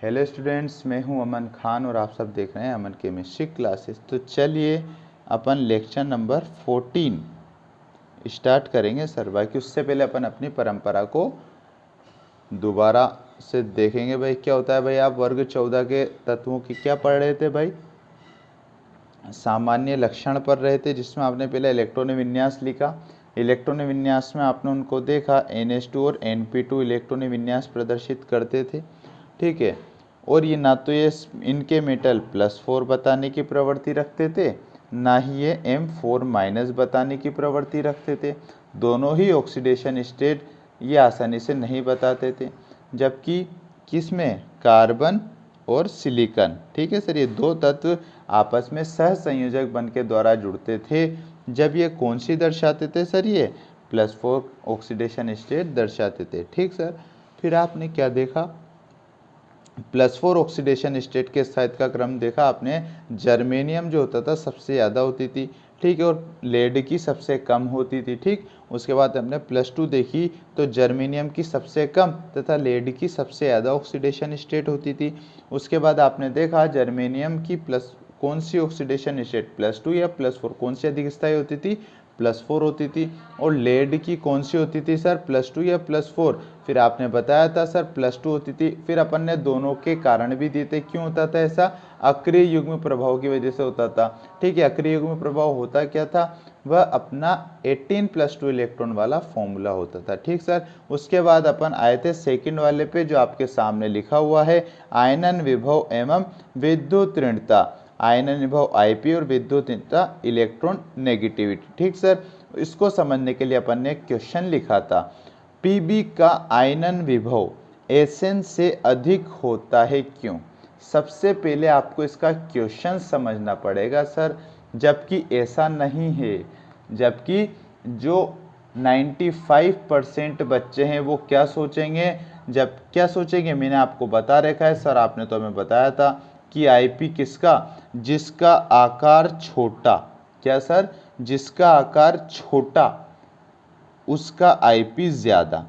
Hello students, मैं हूं अमन खान और आप सब देख रहे हैं अमन केमिस्ट्री क्लासेस। तो चलिए अपन लेक्चर नंबर 14 स्टार्ट करेंगे सर। बाकी उससे पहले अपन अपनी परंपरा को दोबारा से देखेंगे। भाई क्या होता है भाई, आप वर्ग 14 के तत्वों की क्या पढ़ रहे थे भाई? सामान्य लक्षण पढ़ रहे थे, जिसमें आपने पहले इलेक्ट्रॉन विन्यास लिखा। इलेक्ट्रॉन विन्यास में आपने उनको देखा, NH2 और NP2 इलेक्ट्रॉन विन्यास प्रदर्शित करते थे, ठीक है। और ये ना तो ये इनके मेटल +4 बताने की प्रवृत्ति रखते थे, ना ही ये M4- बताने की प्रवृत्ति रखते थे। दोनों ही ऑक्सीडेशन स्टेट ये आसानी से नहीं बताते थे। जबकि किसमें, कार्बन और सिलिकॉन, ठीक है सर, ये दो तत्व आपस में सह संयोजक बन के द्वारा जुड़ते थे। जब ये कौन सी दर्शाते थे सर? ये +4 ऑक्सीडेशन स्टेट दर्शाते थे, ठीक सर। फिर आपने क्या देखा, +4 ऑक्सीडेशन स्टेट के स्थायित्व का क्रम देखा आपने। जर्मेनियम जो होता था सबसे ज़्यादा होती थी, ठीक है, और लेड की सबसे कम होती थी, ठीक। उसके बाद हमने +2 देखी तो जर्मेनियम की सबसे कम तथा लेड की सबसे ज़्यादा ऑक्सीडेशन स्टेट होती थी। उसके बाद आपने देखा जर्मेनियम की कौन सी ऑक्सीडेशन स्टेट, +2 या +4, कौन सी अधिक स्थायी होती थी? +4 होती थी। और लेड की कौन सी होती थी सर, +2 या +4? फिर आपने बताया था सर +2 होती थी। फिर अपन ने दोनों के कारण भी दिए थे, क्यों होता था ऐसा? अक्रिय युग्म प्रभाव की वजह से होता था, ठीक है। अक्रिय युग्म प्रभाव होता क्या था? वह अपना 18+2 इलेक्ट्रॉन वाला फॉर्मूला होता था, ठीक सर। उसके बाद अपन आए थे सेकंड वाले पे, जो आपके सामने लिखा हुआ है, आयनन विभव एवं विद्युत ऋणता। आयनन विभव IP और विद्युत ऋणता इलेक्ट्रॉन नेगेटिविटी, ठीक सर। इसको समझने के लिए अपन ने क्वेश्चन लिखा था, Pb का आयनन विभव Sn से अधिक होता है क्यों? सबसे पहले आपको इसका क्वेश्चन समझना पड़ेगा सर, जबकि ऐसा नहीं है। जबकि जो 95% बच्चे हैं वो क्या सोचेंगे, जब क्या सोचेंगे, मैंने आपको बता रखा है सर, आपने तो हमें बताया था कि IP किसका, जिसका आकार छोटा, क्या सर, जिसका आकार छोटा उसका IP ज़्यादा।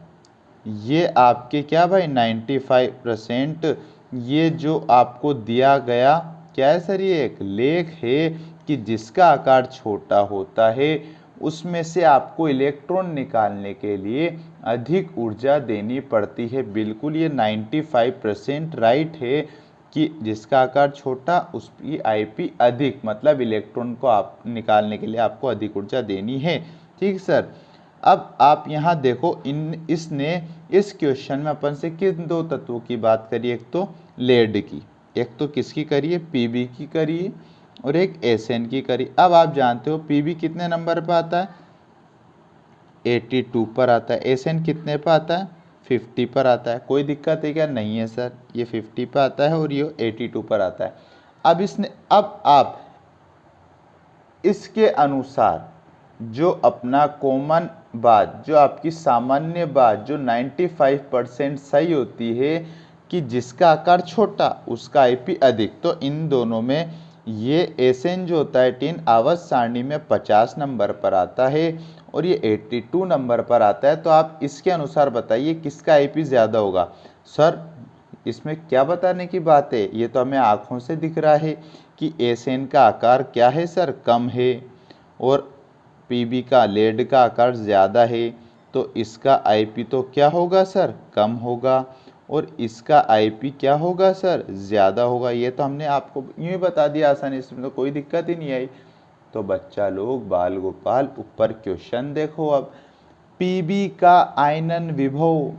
ये आपके क्या भाई 95%, ये जो आपको दिया गया क्या है सर, ये एक लेख है कि जिसका आकार छोटा होता है उसमें से आपको इलेक्ट्रॉन निकालने के लिए अधिक ऊर्जा देनी पड़ती है। बिल्कुल ये 95% राइट है कि जिसका आकार छोटा उसकी IP अधिक, मतलब इलेक्ट्रॉन को आप निकालने के लिए आपको अधिक ऊर्जा देनी है, ठीक सर। अब आप यहाँ देखो, इसने इस क्वेश्चन में अपन से किन दो तत्वों की बात करी, एक तो लेड की, एक तो किसकी करी है, Pb की करी है, और एक Sn की करी। अब आप जानते हो Pb कितने नंबर पर आता है? 82 पर आता है। Sn कितने पर आता है? 50 पर आता है। कोई दिक्कत है क्या? नहीं है सर, ये 50 पर आता है और ये 82 पर आता है। अब आप इसके अनुसार जो अपना कॉमन बात, जो आपकी सामान्य बात, जो 95% सही होती है कि जिसका आकार छोटा उसका IP अधिक, तो इन दोनों में ये Sn जो होता है 10 आवर्त सारणी में 50 नंबर पर आता है और ये 82 नंबर पर आता है। तो आप इसके अनुसार बताइए किसका IP ज़्यादा होगा। सर इसमें क्या बताने की बात है, ये तो हमें आँखों से दिख रहा है कि Sn का आकार क्या है सर, कम है, और Pb का, लेड का आकार ज़्यादा है, तो इसका IP तो क्या होगा सर, कम होगा, और इसका IP क्या होगा सर, ज़्यादा होगा। ये तो हमने आपको यूँ ही बता दिया आसानी से, इसमें तो कोई दिक्कत ही नहीं आई। तो बच्चा लोग, बाल गोपाल, ऊपर क्वेश्चन देखो। अब Pb का आयनन विभव,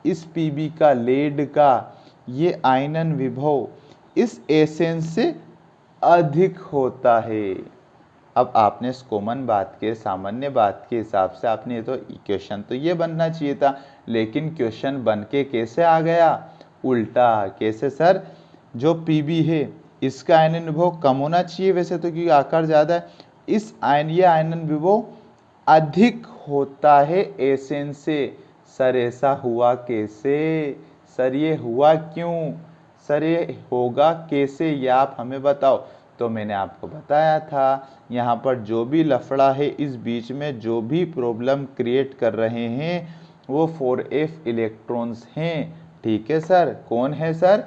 इस Pb का, लेड का, ये आयनन विभव इस Sn से अधिक होता है। अब आपने इस कॉमन बात के, सामान्य बात के हिसाब से आपने ये तो क्वेश्चन तो ये बनना चाहिए था, लेकिन क्वेश्चन बन के कैसे आ गया, उल्टा। कैसे सर? जो Pb है इसका आयनन विभव कम होना चाहिए वैसे तो, क्योंकि आकार ज़्यादा है। ये आयनन विभव अधिक होता है Sn से। सर ऐसा हुआ कैसे? सर ये हुआ क्यों? सर ये होगा कैसे, ये आप हमें बताओ। तो मैंने आपको बताया था, यहाँ पर जो भी लफड़ा है, इस बीच में जो भी प्रॉब्लम क्रिएट कर रहे हैं वो 4f इलेक्ट्रॉन्स हैं, ठीक है सर। कौन है सर?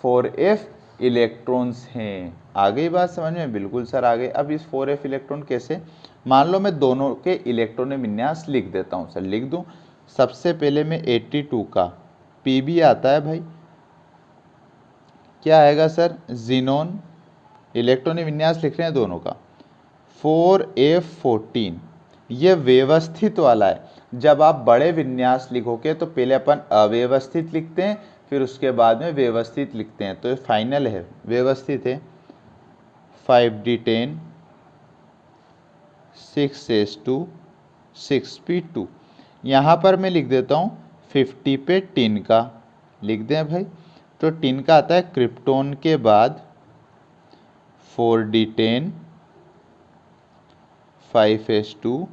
4f इलेक्ट्रॉन्स हैं। आ गई बात समझ में? बिल्कुल सर आ गई। अब इस 4f इलेक्ट्रॉन कैसे, मान लो मैं दोनों के इलेक्ट्रॉनिक विन्यास लिख देता हूँ सर, लिख दूँ। सबसे पहले मैं 82 का Pb आता है भाई, क्या आएगा सर, जिनोन, इलेक्ट्रॉनिक विन्यास लिख रहे हैं दोनों का, 4f14, ये व्यवस्थित वाला है। जब आप बड़े विन्यास लिखोगे तो पहले अपन अव्यवस्थित लिखते हैं, फिर उसके बाद में व्यवस्थित लिखते हैं। तो ये फाइनल है, व्यवस्थित है, 5d10 6s2 6p2। यहाँ पर मैं लिख देता हूँ 50 पे टिन का, लिख दें भाई। तो टिन का आता है क्रिप्टोन के बाद 4d10 5s2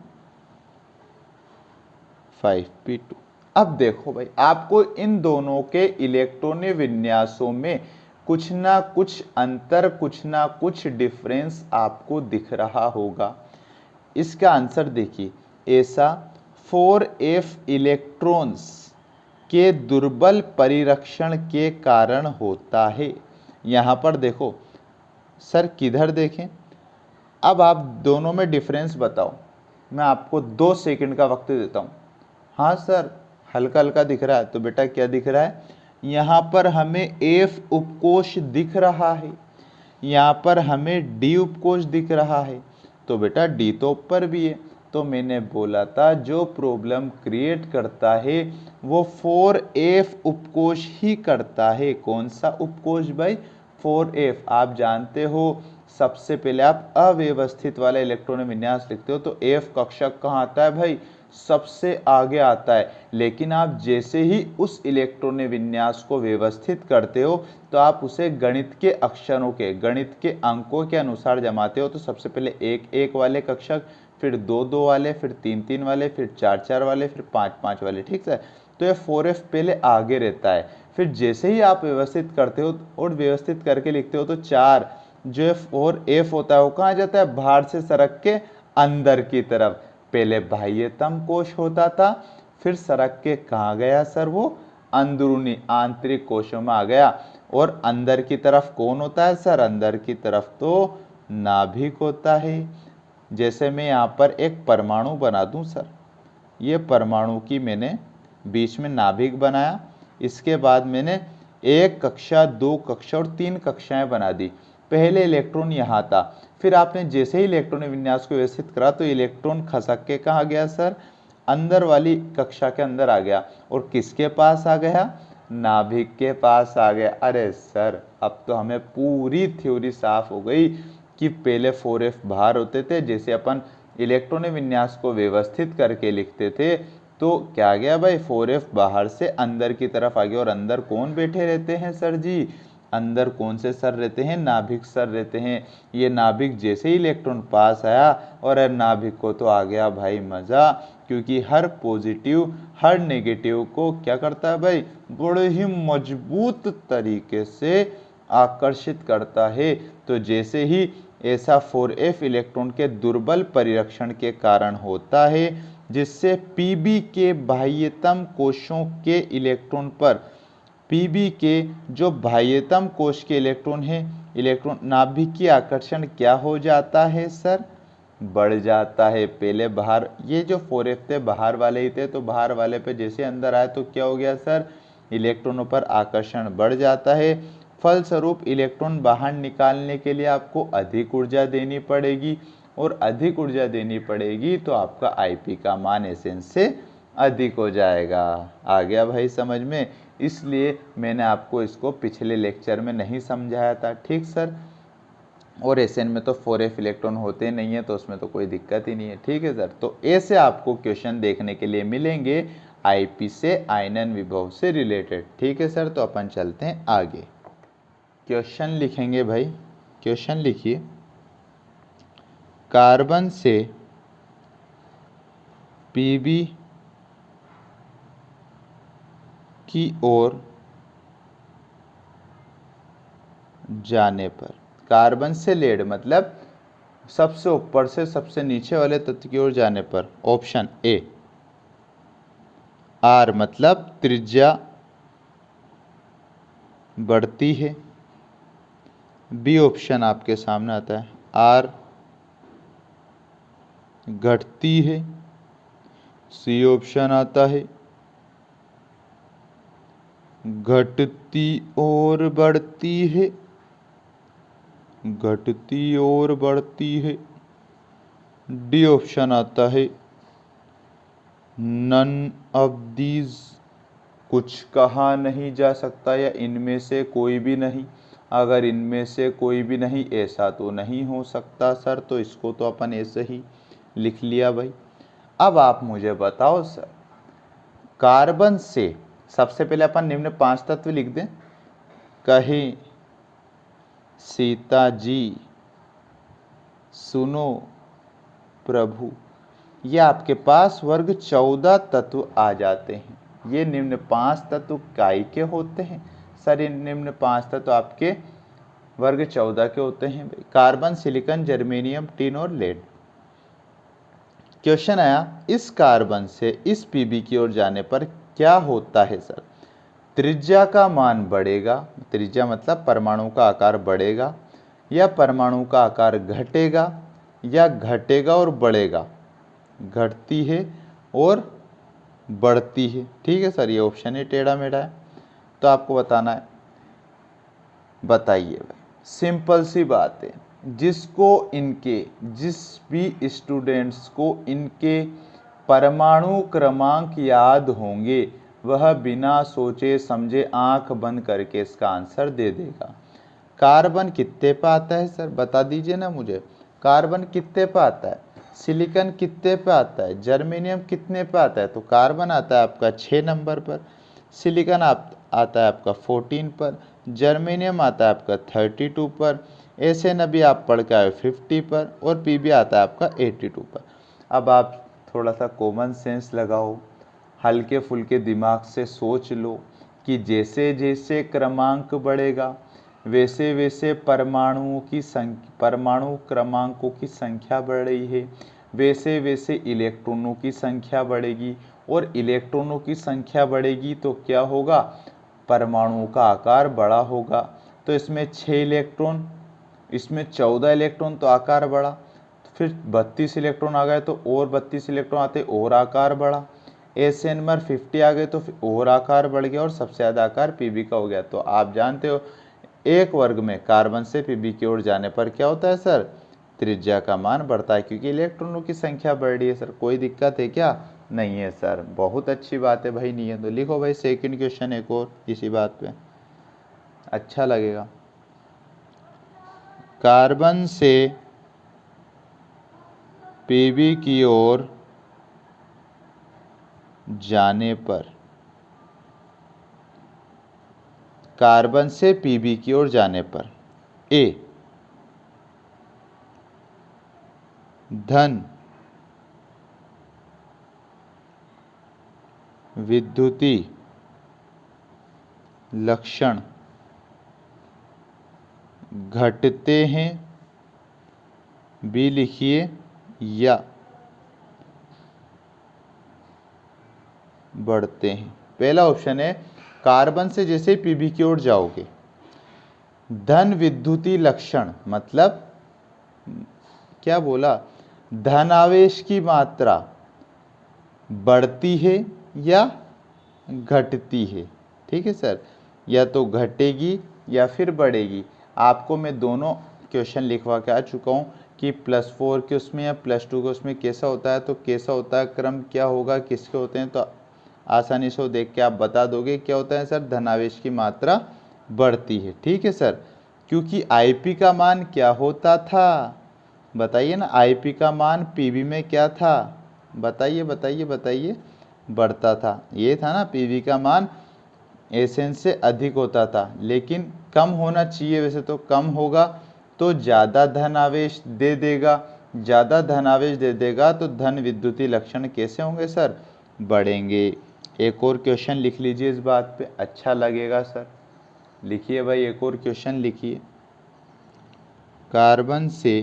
5p2। अब देखो भाई, आपको इन दोनों के इलेक्ट्रॉनिक विन्यासों में कुछ ना कुछ अंतर, कुछ ना कुछ डिफरेंस आपको दिख रहा होगा। इसका आंसर देखिए, ऐसा 4f इलेक्ट्रॉन्स के दुर्बल परिरक्षण के कारण होता है। यहाँ पर देखो सर, किधर देखें, अब आप दोनों में डिफरेंस बताओ। मैं आपको 2 सेकंड का वक्त देता हूँ। हाँ सर, हल्का हल्का दिख रहा है, तो बेटा क्या दिख रहा है, यहाँ पर हमें F उपकोष दिख रहा है, यहाँ पर हमें D उपकोष दिख रहा है, तो बेटा D तो ऊपर भी है। तो मैंने बोला था जो प्रॉब्लम क्रिएट करता है वो 4f उपकोष ही करता है। कौन सा उपकोष भाई, 4f। आप जानते हो सबसे पहले आप अव्यवस्थित वाला इलेक्ट्रॉनिक विन्यास लिखते हो तो f कक्षक कहाँ आता है भाई, सबसे आगे आता है। लेकिन आप जैसे ही उस इलेक्ट्रॉनिक विन्यास को व्यवस्थित करते हो तो आप उसे गणित के अक्षरों के, गणित के अंकों के अनुसार जमाते हो। तो सबसे पहले 1-1 वाले कक्षक, फिर 2-2 वाले, फिर 3-3 वाले, फिर 4-4 वाले, फिर 5-5 वाले, ठीक है। तो ये 4f पहले आगे रहता है, फिर जैसे ही आप व्यवस्थित करते हो और व्यवस्थित करके लिखते हो तो 4 जो 4f होता है वो कहाँ जाता है, बाहर से सरक के अंदर की तरफ। पहले बाह्यतम कोश होता था, फिर सरक के कहाँ गया सर, वो अंदरूनी आंतरिक कोशों में आ गया। और अंदर की तरफ कौन होता है सर, अंदर की तरफ तो नाभिक होता है। जैसे मैं यहाँ पर एक परमाणु बना दूं सर, ये परमाणु की मैंने बीच में नाभिक बनाया, इसके बाद मैंने 1 कक्षा, 2 कक्षा और 3 कक्षाएं बना दी। पहले इलेक्ट्रॉन यहाँ था, फिर आपने जैसे ही इलेक्ट्रॉनिक विन्यास को व्यवस्थित करा तो इलेक्ट्रॉन खसक के कहाँ गया सर, अंदर वाली कक्षा के अंदर आ गया। और किसके पास आ गया, नाभिक के पास आ गया। अरे सर, अब तो हमें पूरी थ्योरी साफ हो गई कि पहले 4f बाहर होते थे, जैसे अपन इलेक्ट्रॉनिक विन्यास को व्यवस्थित करके लिखते थे तो क्या गया भाई, 4f बाहर से अंदर की तरफ आ गया। और अंदर कौन बैठे रहते हैं सर जी, अंदर कौन से सर रहते हैं, नाभिक सर रहते हैं। ये नाभिक जैसे ही इलेक्ट्रॉन पास आया और नाभिक को तो आ गया भाई मजा, क्योंकि हर पॉजिटिव हर नेगेटिव को क्या करता है भाई, बड़े ही मजबूत तरीके से आकर्षित करता है। तो जैसे ही ऐसा 4f इलेक्ट्रॉन के दुर्बल परिरक्षण के कारण होता है, जिससे Pb के बाह्यतम कोशों के इलेक्ट्रॉन पर, Pb के जो बाह्यतम कोश के इलेक्ट्रॉन है, इलेक्ट्रॉन नाभिकीय आकर्षण क्या हो जाता है सर, बढ़ जाता है। पहले बाहर, ये जो 4f थे बाहर वाले ही थे, तो बाहर वाले पे जैसे अंदर आए तो क्या हो गया सर, इलेक्ट्रॉनों पर आकर्षण बढ़ जाता है। फलस्वरूप इलेक्ट्रॉन बाहर निकालने के लिए आपको अधिक ऊर्जा देनी पड़ेगी, और अधिक ऊर्जा देनी पड़ेगी तो आपका Ip का मान Sn से अधिक हो जाएगा। आ गया भाई समझ में? इसलिए मैंने आपको इसको पिछले लेक्चर में नहीं समझाया था, ठीक सर। और Sn में तो 4f इलेक्ट्रॉन होते नहीं है, तो उसमें तो कोई दिक्कत ही नहीं है, ठीक है सर। तो ऐसे आपको क्वेश्चन देखने के लिए मिलेंगे Ip से, आयनन विभव से रिलेटेड, ठीक है सर। तो अपन चलते हैं आगे, क्वेश्चन लिखेंगे भाई। क्वेश्चन लिखिए, कार्बन से Pb की ओर जाने पर, कार्बन से लेड मतलब सबसे ऊपर से सबसे नीचे वाले तत्व की ओर जाने पर, ऑप्शन ए। आर मतलब त्रिज्या बढ़ती है। बी ऑप्शन आपके सामने आता है, आर घटती है। सी ऑप्शन आता है, घटती और बढ़ती है, घटती और बढ़ती है। डी ऑप्शन आता है, नन ऑफ दीज, कुछ कहा नहीं जा सकता या इनमें से कोई भी नहीं। अगर इनमें से कोई भी नहीं ऐसा तो नहीं हो सकता सर, तो इसको तो अपन ऐसे ही लिख लिया भाई। अब आप मुझे बताओ सर, कार्बन से सबसे पहले अपन निम्न 5 तत्व लिख दें। कहें सीता जी सुनो प्रभु, ये आपके पास वर्ग 14 तत्व आ जाते हैं। ये निम्न 5 तत्व काय के होते हैं सर? ये निम्न 5 तत्व आपके वर्ग 14 के होते हैं, कार्बन, सिलिकॉन, जर्मेनियम, टिन और लेड। क्वेश्चन आया, इस कार्बन से इस पीबी की ओर जाने पर क्या होता है सर? त्रिज्या का मान बढ़ेगा, त्रिज्या मतलब परमाणु का आकार बढ़ेगा, या परमाणु का आकार घटेगा, या घटेगा और बढ़ेगा। घटती है और बढ़ती है। ठीक है सर, ये ऑप्शन ही टेढ़ा मेढ़ा है, तो आपको बताना है। बताइए भाई, सिंपल सी बात है। जिस भी स्टूडेंट्स को इनके परमाणु क्रमांक याद होंगे, वह बिना सोचे समझे आंख बंद करके इसका आंसर दे देगा। कार्बन कितने पे आता है सर? बता दीजिए ना मुझे। कार्बन कितने पे आता है? सिलिकॉन कितने पे आता है? जर्मेनियम कितने पे आता है? तो कार्बन आता है आपका 6 नंबर पर, सिलिकॉन आता है आपका 14 पर, जर्मेनियम आता है आपका 32 पर, एसएन अभी आप पढ़ के आए 50 पर, और पीबी आता है आपका 82 पर। अब आप थोड़ा सा कॉमन सेंस लगाओ, हल्के फुल्के दिमाग से सोच लो कि जैसे जैसे क्रमांक बढ़ेगा वैसे वैसे परमाणु क्रमांकों की संख्या बढ़ रही है, वैसे वैसे इलेक्ट्रॉनों की संख्या बढ़ेगी, और इलेक्ट्रॉनों की संख्या बढ़ेगी तो क्या होगा? परमाणु का आकार बड़ा होगा। तो इसमें 6 इलेक्ट्रॉन, इसमें 14 इलेक्ट्रॉन, तो आकार बढ़ा। फिर 32 इलेक्ट्रॉन आ गए तो और 32 इलेक्ट्रॉन आते और आकार बढ़ा। एसएन नंबर 50 आ गए तो फिर और आकार बढ़ गया, और सबसे ज़्यादा आकार पीबी का हो गया। तो आप जानते हो एक वर्ग में कार्बन से पीबी की ओर जाने पर क्या होता है सर? त्रिज्या का मान बढ़ता है, क्योंकि इलेक्ट्रॉनों की संख्या बढ़ रही है सर। कोई दिक्कत है क्या? नहीं है सर, बहुत अच्छी बात है भाई। नहीं है तो लिखो भाई सेकंड क्वेश्चन एक और इसी बात पे, अच्छा लगेगा। कार्बन से पीबी की ओर जाने पर, कार्बन से पीबी की ओर जाने पर ए धन विद्युती लक्षण घटते हैं, बी लिखिए, या बढ़ते हैं। पहला ऑप्शन है, कार्बन से जैसे पीबी की ओर जाओगे, धन विद्युती लक्षण मतलब क्या बोला? धनावेश की मात्रा बढ़ती है या घटती है। ठीक है सर, या तो घटेगी या फिर बढ़ेगी। आपको मैं दोनों क्वेश्चन लिखवा के आ चुका हूँ कि +4 के उसमें या +2 के उसमें कैसा होता है, तो कैसा होता है, क्रम क्या होगा, किसके होते हैं, तो आसानी से देख के आप बता दोगे क्या होता है सर? धनावेश की मात्रा बढ़ती है। ठीक है सर, क्योंकि आईपी का मान क्या होता था? बताइए ना, आईपी का मान पीबी में क्या था? बताइए बताइए बताइए। बढ़ता था। ये था ना, पीवी का मान एसएन से अधिक होता था, लेकिन कम होना चाहिए, वैसे तो कम होगा तो ज़्यादा धन आवेश दे देगा, ज़्यादा धन आवेश दे देगा तो धन विद्युतीय लक्षण कैसे होंगे सर? बढ़ेंगे। एक और क्वेश्चन लिख लीजिए इस बात पे, अच्छा लगेगा सर। लिखिए भाई, एक और क्वेश्चन लिखिए। कार्बन से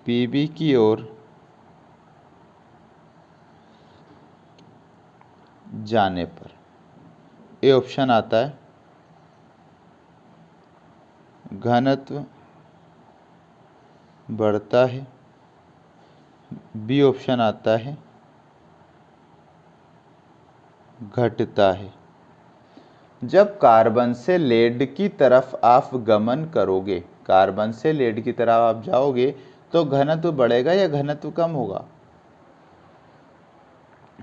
पीबी की ओर जाने पर ए ऑप्शन आता है घनत्व बढ़ता है, बी ऑप्शन आता है घटता है। जब कार्बन से लेड की तरफ आप गमन करोगे, कार्बन से लेड की तरफ आप जाओगे तो घनत्व बढ़ेगा या घनत्व कम होगा?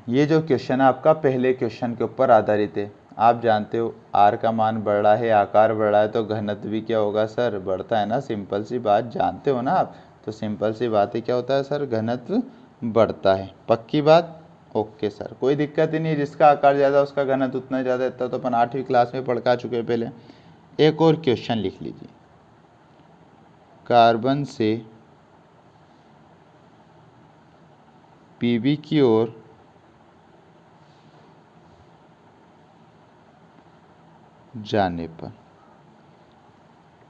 ये जो क्वेश्चन है आपका पहले क्वेश्चन के ऊपर आधारित है। आप जानते हो आर का मान बढ़ रहा है, आकार बढ़ रहा है, तो घनत्व भी क्या होगा सर? बढ़ता है ना। सिंपल सी बात जानते हो ना आप, तो सिंपल सी बात है क्या होता है सर? घनत्व बढ़ता है। पक्की बात? ओके सर, कोई दिक्कत ही नहीं। जिसका आकार ज़्यादा उसका घनत्व उतना ज़्यादा रहता है, तो अपन 8वीं क्लास में पढ़ का चुके हैं पहले। एक और क्वेश्चन लिख लीजिए। कार्बन से पीबी की ओर जाने पर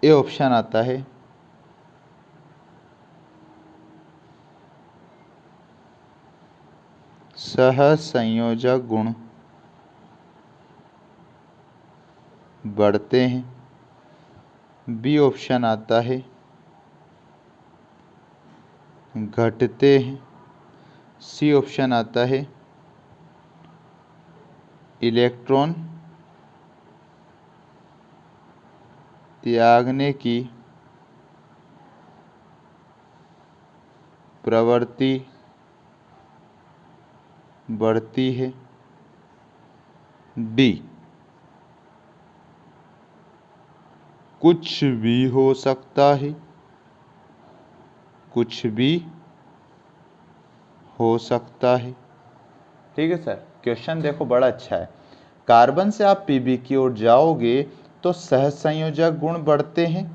ए ऑप्शन आता है सहसंयोजक गुण बढ़ते हैं, बी ऑप्शन आता है घटते हैं, सी ऑप्शन आता है इलेक्ट्रॉन त्यागने की प्रवृत्ति बढ़ती है, डी कुछ भी हो सकता है, कुछ भी हो सकता है। ठीक है सर, क्वेश्चन देखो बड़ा अच्छा है। कार्बन से आप पीबी की ओर जाओगे तो सहसंयोजक गुण बढ़ते हैं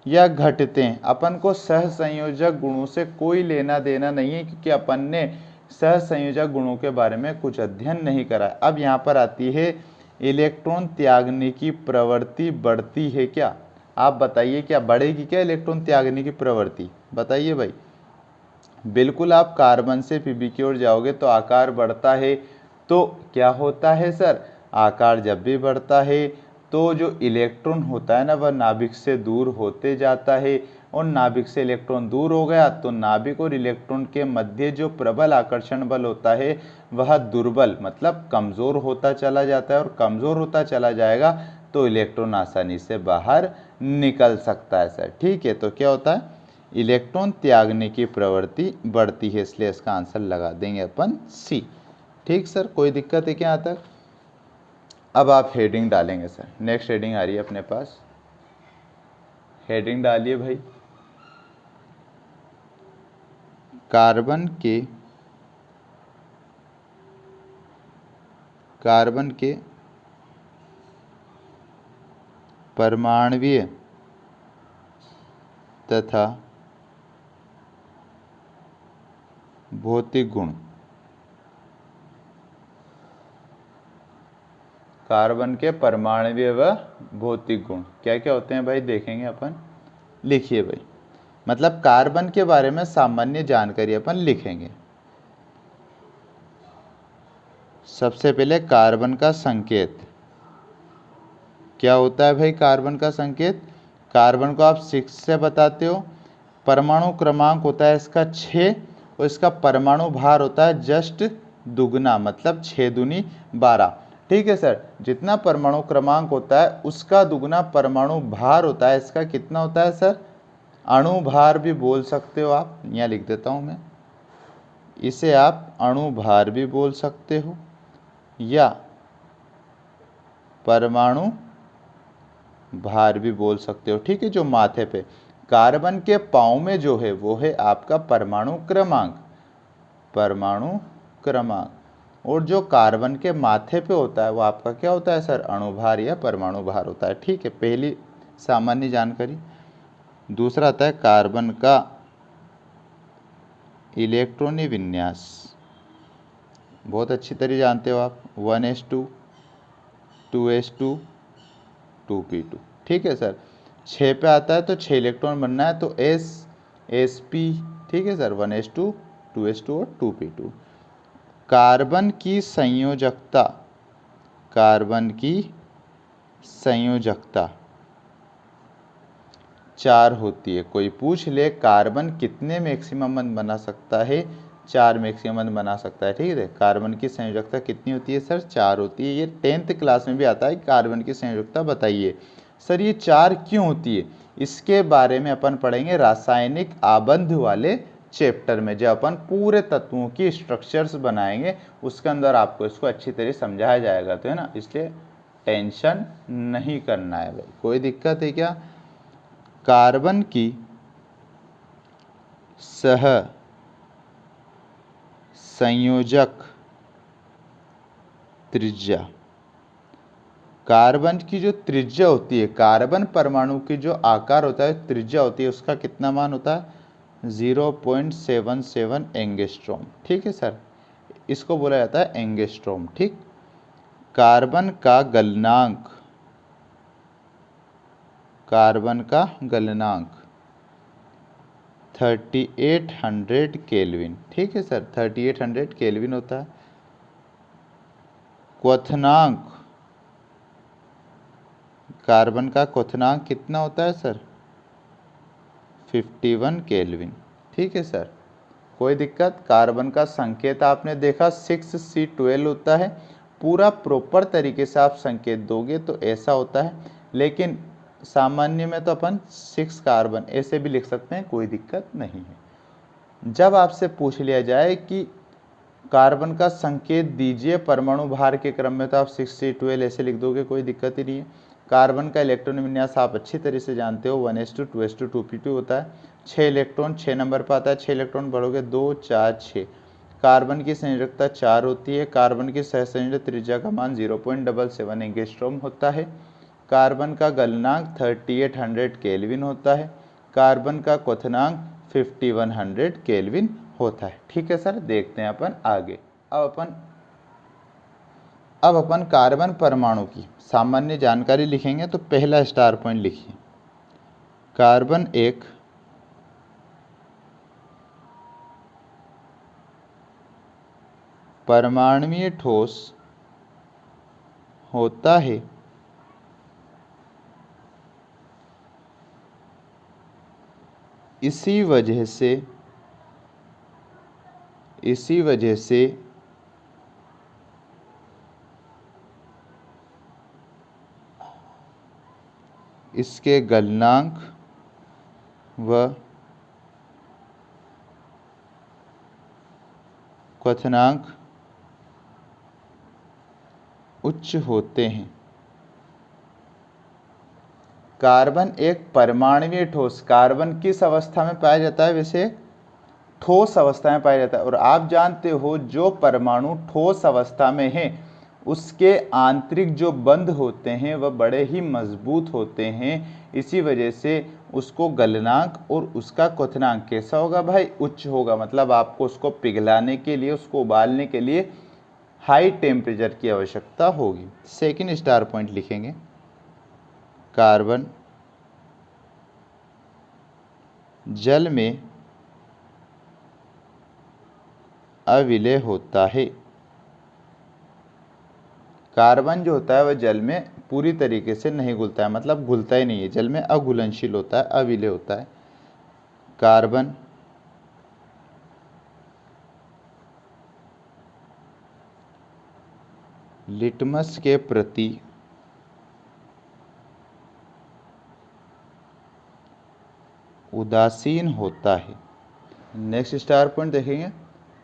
या घटते हैं? अपन को सहसंयोजक गुणों से कोई लेना देना नहीं है, क्योंकि अपन ने सहसंयोजक गुणों के बारे में कुछ अध्ययन नहीं करा है। अब यहाँ पर आती है इलेक्ट्रॉन त्यागने की प्रवृत्ति बढ़ती है क्या? आप बताइए, क्या बढ़ेगी क्या इलेक्ट्रॉन त्यागने की प्रवृत्ति? बताइए भाई। बिल्कुल, आप कार्बन से पीबी की ओर जाओगे तो आकार बढ़ता है, तो क्या होता है सर? आकार जब भी बढ़ता है तो जो इलेक्ट्रॉन होता है ना, वह नाभिक से दूर होते जाता है, और नाभिक से इलेक्ट्रॉन दूर हो गया तो नाभिक और इलेक्ट्रॉन के मध्य जो प्रबल आकर्षण बल होता है वह दुर्बल मतलब कमज़ोर होता चला जाता है, और कमज़ोर होता चला जाएगा तो इलेक्ट्रॉन आसानी से बाहर निकल सकता है सर। ठीक है, तो क्या होता है? इलेक्ट्रॉन त्यागने की प्रवृत्ति बढ़ती है, इसलिए इसका आंसर लगा देंगे अपन सी। ठीक सर, कोई दिक्कत है क्या यहाँ तक? अब आप हेडिंग डालेंगे सर। नेक्स्ट हेडिंग आ रही है अपने पास, हेडिंग डालिए भाई। कार्बन के परमाणुीय तथा भौतिक गुण। कार्बन के परमाणुीय व भौतिक गुण क्या क्या होते हैं भाई? देखेंगे अपन। लिखिए भाई, मतलब कार्बन के बारे में सामान्य जानकारी अपन लिखेंगे। सबसे पहले कार्बन का संकेत क्या होता है भाई? कार्बन का संकेत, कार्बन को आप 6 से बताते हो। परमाणु क्रमांक होता है इसका 6, और इसका परमाणु भार होता है जस्ट दुगना, मतलब 6 दूनी 12। ठीक है सर, जितना परमाणु क्रमांक होता है उसका दुगना परमाणु भार होता है। इसका कितना होता है सर? अणु भार भी बोल सकते हो आप, यहाँ लिख देता हूँ मैं, इसे आप अणु भार भी बोल सकते हो या परमाणु भार भी बोल सकते हो। ठीक है, जो माथे पे कार्बन के पाँव में जो है वो है आपका परमाणु क्रमांक, परमाणु क्रमांक, और जो कार्बन के माथे पे होता है वो आपका क्या होता है सर? अणुभार या परमाणु भार होता है। ठीक है, पहली सामान्य जानकारी। दूसरा आता है कार्बन का इलेक्ट्रॉनिक विन्यास। बहुत अच्छी तरह जानते हो आप, 1s2 2s2 2p2। ठीक है सर, 6 पे आता है तो 6 इलेक्ट्रॉन बनना है, तो sp। ठीक है सर, 1s2 2s2 और 2p2। कार्बन की संयोजकता, कार्बन की संयोजकता 4 होती है। कोई पूछ ले कार्बन कितने मैक्सिमम बंध बना सकता है, 4 मैक्सिमम बंध बना सकता है। ठीक है, कार्बन की संयोजकता कितनी होती है सर, 4 होती है। ये 10th क्लास में भी आता है, कार्बन की संयोजकता बताइए। सर ये 4 क्यों होती है, इसके बारे में अपन पढ़ेंगे रासायनिक आबंध वाले चैप्टर में। जब अपन पूरे तत्वों की स्ट्रक्चर्स बनाएंगे उसके अंदर आपको इसको अच्छी तरह समझाया जाएगा, तो है ना, इसलिए टेंशन नहीं करना है भाई। कोई दिक्कत है क्या? कार्बन की सह संयोजक त्रिज्या, कार्बन की जो त्रिज्या होती है, कार्बन परमाणु की जो आकार होता है, त्रिज्या होती है, उसका कितना मान होता है, 0.77 एंगस्ट्रॉम। ठीक है सर, इसको बोला जाता है एंगस्ट्रॉम। ठीक, कार्बन का गलनांक, कार्बन का गलनांक 3800 केल्विन। ठीक है सर, 3800 केल्विन होता है। क्वथनांक, कार्बन का क्वथनांक कितना होता है सर, 51 केल्विन। ठीक है सर, कोई दिक्कत? कार्बन का संकेत आपने देखा 6C12 होता है। पूरा प्रॉपर तरीके से आप संकेत दोगे तो ऐसा होता है, लेकिन सामान्य में तो अपन 6 कार्बन ऐसे भी लिख सकते हैं, कोई दिक्कत नहीं है। जब आपसे पूछ लिया जाए कि कार्बन का संकेत दीजिए परमाणु भार के क्रम में, तो आप 6C12 ऐसे लिख दोगे, कोई दिक्कत ही नहीं है। कार्बन का इलेक्ट्रॉन विन्यास आप अच्छी तरह से जानते हो, 1s2 2s2 2p2 होता है। 6 इलेक्ट्रॉन 6 नंबर पर आता है, 6 इलेक्ट्रॉन बढ़ोगे 2 4 6। कार्बन की संयोजकता 4 होती है। कार्बन की सहसंयोजक त्रिज्या का मान 0.77 एंगस्ट्रॉम होता है। कार्बन का गलनांक 3800 केल्विन होता है। कार्बन का क्वथनांक 5100 केल्विन होता है। ठीक है सर, देखते हैं अपन आगे। अब अपन कार्बन परमाणु की सामान्य जानकारी लिखेंगे, तो पहला स्टार पॉइंट लिखिए, कार्बन एक परमाणुीय ठोस होता है इसी वजह से इसके गलनांक व क्वथनांक उच्च होते हैं। कार्बन एक परमाणुीय ठोस, कार्बन किस अवस्था में पाया जाता है, वैसे ठोस अवस्था में पाया जाता है। और आप जानते हो जो परमाणु ठोस अवस्था में है उसके आंतरिक जो बंध होते हैं वह बड़े ही मजबूत होते हैं। इसी वजह से उसको गलनांक और उसका क्वथनांक कैसा होगा भाई, उच्च होगा। मतलब आपको उसको पिघलाने के लिए, उसको उबालने के लिए हाई टेम्परेचर की आवश्यकता होगी। सेकंड स्टार पॉइंट लिखेंगे, कार्बन जल में अविलय होता है। कार्बन जो होता है वह जल में पूरी तरीके से नहीं घुलता है, मतलब घुलता ही नहीं है, जल में अघुलनशील होता है, अविलय होता है। कार्बन लिटमस के प्रति उदासीन होता है। नेक्स्ट स्टार पॉइंट देखेंगे,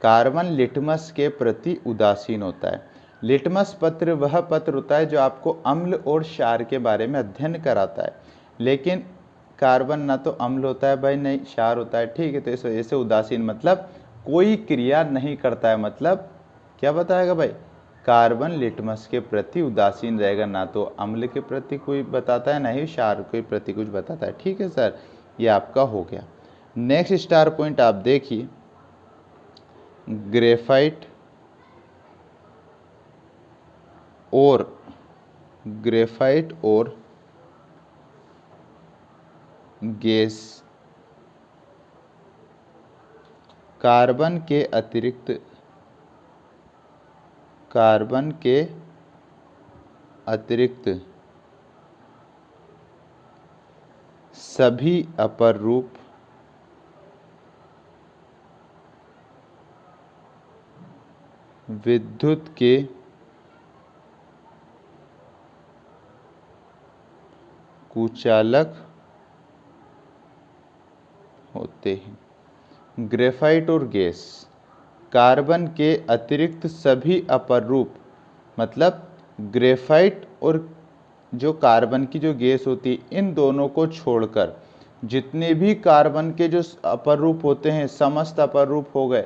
कार्बन लिटमस के प्रति उदासीन होता है। लिटमस पत्र वह पत्र होता है जो आपको अम्ल और क्षार के बारे में अध्ययन कराता है, लेकिन कार्बन ना तो अम्ल होता है भाई, नहीं क्षार होता है। ठीक है, तो इस वजह से उदासीन मतलब कोई क्रिया नहीं करता है। मतलब क्या बताएगा भाई, कार्बन लिटमस के प्रति उदासीन रहेगा, ना तो अम्ल के प्रति कोई बताता है, ना ही क्षार के प्रति कुछ बताता है। ठीक है सर, ये आपका हो गया। नेक्स्ट स्टार पॉइंट आप देखिए, ग्रेफाइट और गैस कार्बन के अतिरिक्त सभी अपर रूप विद्युत के कुचालक होते हैं। ग्रेफाइट और गैस, कार्बन के अतिरिक्त सभी अपर रूप, मतलब ग्रेफाइट और जो कार्बन की जो गैस होती है, इन दोनों को छोड़कर जितने भी कार्बन के जो अपर रूप होते हैं, समस्त अपर रूप हो गए,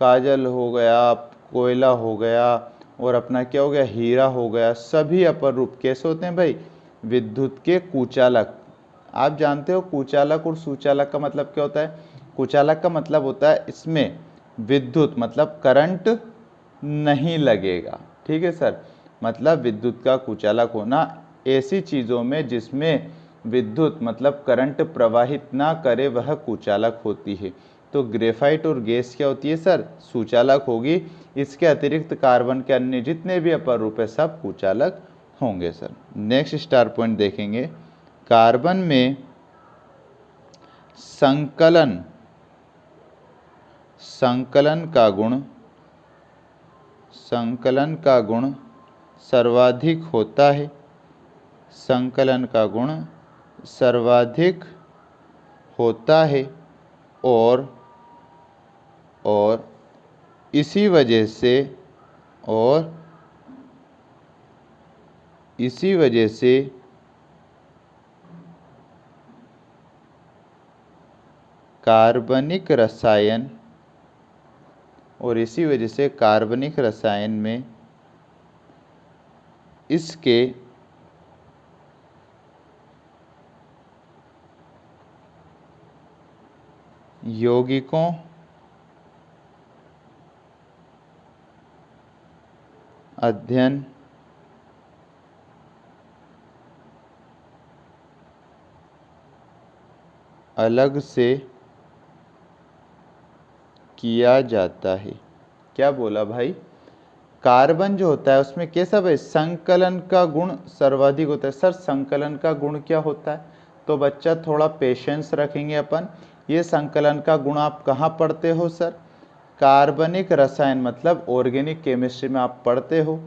काजल हो गया, कोयला हो गया, और अपना क्या हो गया, हीरा हो गया, सभी अपर रूप कैसे होते हैं भाई, विद्युत के कुचालक। आप जानते हो कुचालक और सुचालक का मतलब क्या होता है। कुचालक का मतलब होता है इसमें विद्युत मतलब करंट नहीं लगेगा, ठीक है सर। मतलब विद्युत का कुचालक होना ऐसी चीज़ों में जिसमें विद्युत मतलब करंट प्रवाहित ना करे वह कुचालक होती है। तो ग्रेफाइट और गैस क्या होती है सर, सुचालक होगी। इसके अतिरिक्त कार्बन के अन्य जितने भी अपर रूप है सब कुचालक होंगे सर। नेक्स्ट स्टार पॉइंट देखेंगे, कार्बन में संकलन का गुण सर्वाधिक होता है। संकलन का गुण सर्वाधिक होता है और इसी वजह से कार्बनिक रसायन में इसके यौगिकों अध्ययन अलग से किया जाता है। क्या बोला भाई, कार्बन जो होता है उसमें कैसा भाई, संकलन का गुण सर्वाधिक होता है। सर संकलन का गुण क्या होता है, तो बच्चा थोड़ा पेशेंस रखेंगे अपन। ये संकलन का गुण आप कहाँ पढ़ते हो सर, कार्बनिक रसायन मतलब ऑर्गेनिक केमिस्ट्री में आप पढ़ते हो,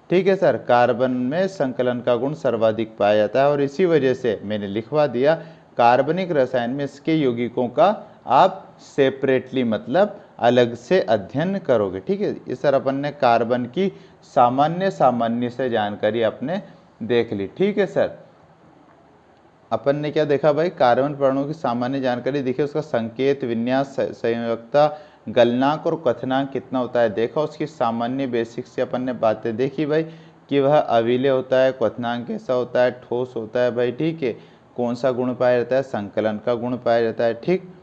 ठीक है सर। कार्बन में संकलन का गुण सर्वाधिक पाया जाता है और इसी वजह से मैंने लिखवा दिया कार्बनिक रसायन में इसके यौगिकों का आप सेपरेटली मतलब अलग से अध्ययन करोगे, ठीक है। ये सर अपन ने कार्बन की सामान्य से जानकारी आपने देख ली, ठीक है सर। अपन ने क्या देखा भाई, कार्बन परमाणु की सामान्य जानकारी देखी, उसका संकेत, विन्यास, संयोजकता, गलनांक और क्वथनांक कितना होता है देखा। उसकी सामान्य बेसिक से अपन ने बातें देखी भाई कि वह अविलेय होता है, क्वथनांक कैसा होता है, ठोस होता है भाई, ठीक है। कौन सा गुण पाया जाता है, संकलन का गुण पाया जाता है, ठीक।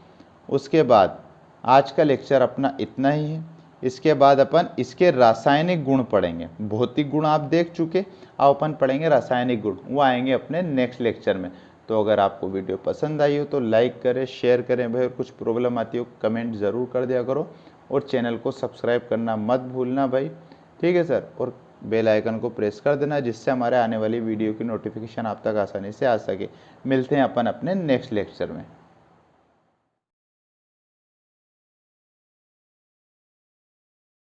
उसके बाद आज का लेक्चर अपना इतना ही है। इसके बाद अपन इसके रासायनिक गुण पढ़ेंगे। भौतिक गुण आप देख चुके, अब अपन पढ़ेंगे रासायनिक गुण, वो आएंगे अपने नेक्स्ट लेक्चर में। तो अगर आपको वीडियो पसंद आई हो तो लाइक करें, शेयर करें भाई, और कुछ प्रॉब्लम आती हो कमेंट ज़रूर कर दिया करो, और चैनल को सब्सक्राइब करना मत भूलना भाई, ठीक है सर। और बेल आइकन को प्रेस कर देना जिससे हमारे आने वाली वीडियो की नोटिफिकेशन आप तक आसानी से आ सके। मिलते हैं अपन अपने नेक्स्ट लेक्चर में।